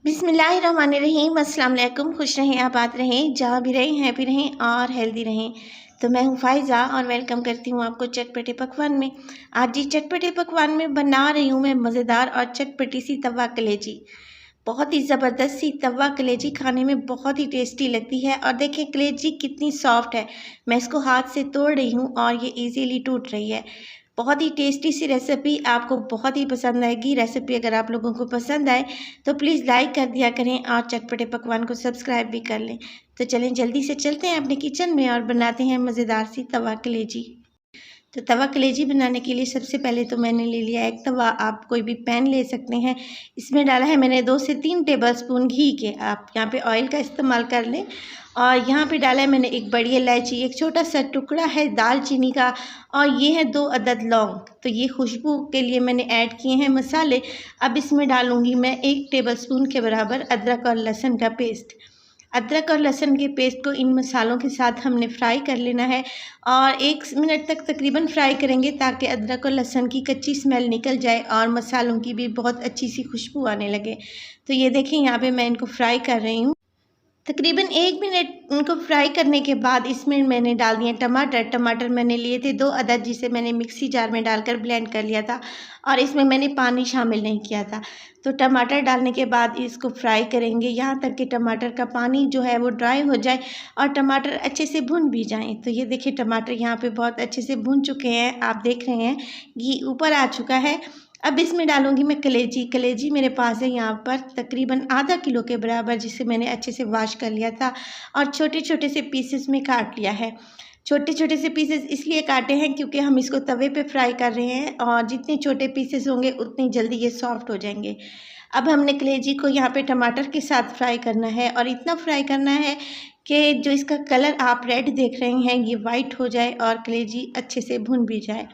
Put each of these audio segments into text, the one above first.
बिस्मिल्लाहिर्रहमानिर्रहीम। अस्सलाम वालेकुम। खुश रहें, आबाद रहें, जहाँ भी रहें हैप्पी रहें और हेल्दी रहें। तो मैं हूँ फ़ायज़ा और वेलकम करती हूँ आपको चटपटे पकवान में। आज जी चटपटे पकवान में बना रही हूँ मैं मज़ेदार और चटपटी सी तवा कलेजी। बहुत ही ज़बरदस्त सी तवा कलेजी खाने में बहुत ही टेस्टी लगती है। और देखिए कलेजी कितनी सॉफ्ट है, मैं इसको हाथ से तोड़ रही हूँ और ये इजीली टूट रही है। बहुत ही टेस्टी सी रेसिपी, आपको बहुत ही पसंद आएगी। रेसिपी अगर आप लोगों को पसंद आए तो प्लीज़ लाइक कर दिया करें और चटपटे पकवान को सब्सक्राइब भी कर लें। तो चलें जल्दी से चलते हैं अपने किचन में और बनाते हैं मज़ेदार सी तवा कलेजी। तो तवा कलेजी बनाने के लिए सबसे पहले तो मैंने ले लिया एक तवा। आप कोई भी पैन ले सकते हैं। इसमें डाला है मैंने 2 से 3 टेबलस्पून घी के। आप यहाँ पे ऑयल का इस्तेमाल कर लें। और यहाँ पे डाला है मैंने एक बड़ी इलायची, एक छोटा सा टुकड़ा है दालचीनी का और ये है 2 अदद लौंग। तो ये खुशबू के लिए मैंने ऐड किए हैं मसाले। अब इसमें डालूँगी मैं 1 टेबलस्पून के बराबर अदरक और लहसुन का पेस्ट। अदरक और लहसुन के पेस्ट को इन मसालों के साथ हमने फ्राई कर लेना है और 1 मिनट तक तकरीबन फ्राई करेंगे ताकि अदरक और लहसुन की कच्ची स्मेल निकल जाए और मसालों की भी बहुत अच्छी सी खुशबू आने लगे। तो ये देखिए यहाँ पे मैं इनको फ्राई कर रही हूँ। तकरीबन 1 मिनट उनको फ्राई करने के बाद इसमें मैंने डाल दिए टमाटर। टमाटर मैंने लिए थे 2 अदद, जिसे मैंने मिक्सी जार में डालकर ब्लेंड कर लिया था और इसमें मैंने पानी शामिल नहीं किया था। तो टमाटर डालने के बाद इसको फ्राई करेंगे यहाँ तक कि टमाटर का पानी जो है वो ड्राई हो जाए और टमाटर अच्छे से भुन भी जाएँ। तो ये देखिए टमाटर यहाँ पे बहुत अच्छे से भुन चुके हैं, आप देख रहे हैं घी ऊपर आ चुका है। अब इसमें डालूंगी मैं कलेजी। कलेजी मेरे पास है यहाँ पर तकरीबन आधा किलो के बराबर, जिसे मैंने अच्छे से वॉश कर लिया था और छोटे छोटे से पीसेस में काट लिया है। छोटे छोटे से पीसेस इसलिए काटे हैं क्योंकि हम इसको तवे पे फ्राई कर रहे हैं और जितने छोटे पीसेस होंगे उतनी जल्दी ये सॉफ्ट हो जाएंगे। अब हमने कलेजी को यहाँ पे टमाटर के साथ फ्राई करना है और इतना फ्राई करना है कि जो इसका कलर आप रेड देख रहे हैं ये वाइट हो जाए और कलेजी अच्छे से भुन भी जाए।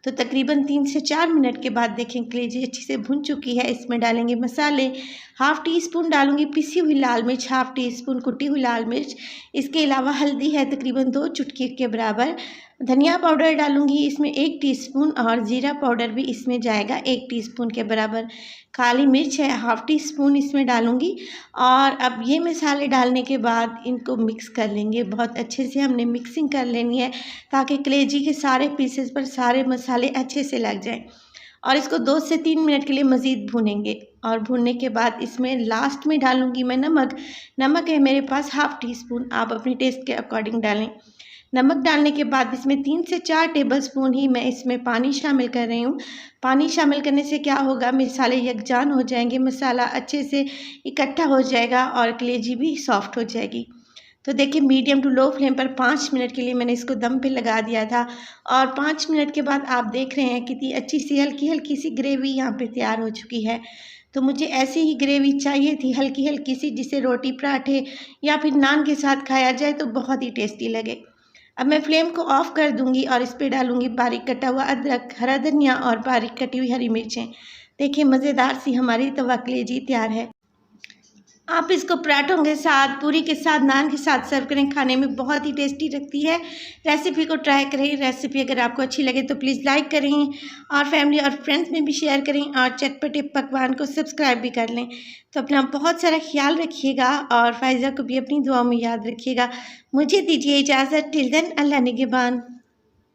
तो तकरीबन 3 से 4 मिनट के बाद देखें कलेजी अच्छे से भुन चुकी है। इसमें डालेंगे मसाले। हाफ़ टी स्पून डालूंगी पिसी हुई लाल मिर्च, हाफ़ टी स्पून कुटी हुई लाल मिर्च। इसके अलावा हल्दी है तकरीबन 2 चुटकी के बराबर। धनिया पाउडर डालूंगी इसमें 1 टीस्पून और ज़ीरा पाउडर भी इसमें जाएगा 1 टीस्पून के बराबर। काली मिर्च है हाफ़ टी स्पून इसमें डालूंगी। और अब ये मसाले डालने के बाद इनको मिक्स कर लेंगे। बहुत अच्छे से हमने मिक्सिंग कर लेनी है ताकि कलेजी के सारे पीसेस पर सारे मसाले अच्छे से लग जाएं। और इसको 2 से 3 मिनट के लिए मज़ीद भूनेंगे। और भूनने के बाद इसमें लास्ट में डालूंगी मैं नमक। नमक है मेरे पास हाफ़ टी स्पून, आप अपने टेस्ट के अकॉर्डिंग डालें। नमक डालने के बाद इसमें 3 से 4 टेबलस्पून ही मैं इसमें पानी शामिल कर रही हूँ। पानी शामिल करने से क्या होगा, मसाले यकजान हो जाएंगे, मसाला अच्छे से इकट्ठा हो जाएगा और कलेजी भी सॉफ्ट हो जाएगी। तो देखिए मीडियम टू लो फ्लेम पर 5 मिनट के लिए मैंने इसको दम पे लगा दिया था और 5 मिनट के बाद आप देख रहे हैं कितनी अच्छी सी हल्की हल्की सी ग्रेवी यहाँ पे तैयार हो चुकी है। तो मुझे ऐसी ही ग्रेवी चाहिए थी, हल्की हल्की सी, जिसे रोटी पराठे या फिर नान के साथ खाया जाए तो बहुत ही टेस्टी लगे। अब मैं फ्लेम को ऑफ कर दूंगी और इस पर डालूंगी बारीक कटा हुआ अदरक, हरा धनिया और बारीक कटी हुई हरी मिर्चें। देखिए मज़ेदार सी हमारी तवा कलेजी तैयार है। आप इसको पराठों के साथ, पूरी के साथ, नान के साथ सर्व करें, खाने में बहुत ही टेस्टी लगती है। रेसिपी को ट्राई करें। रेसिपी अगर आपको अच्छी लगे तो प्लीज़ लाइक करें और फैमिली और फ्रेंड्स में भी शेयर करें और चटपटे पकवान को सब्सक्राइब भी कर लें। तो अपना बहुत सारा ख्याल रखिएगा और फ़ायज़ा को भी अपनी दुआ में याद रखिएगा। मुझे दीजिए इजाज़त। टिल देन अल्लाह निगहबान।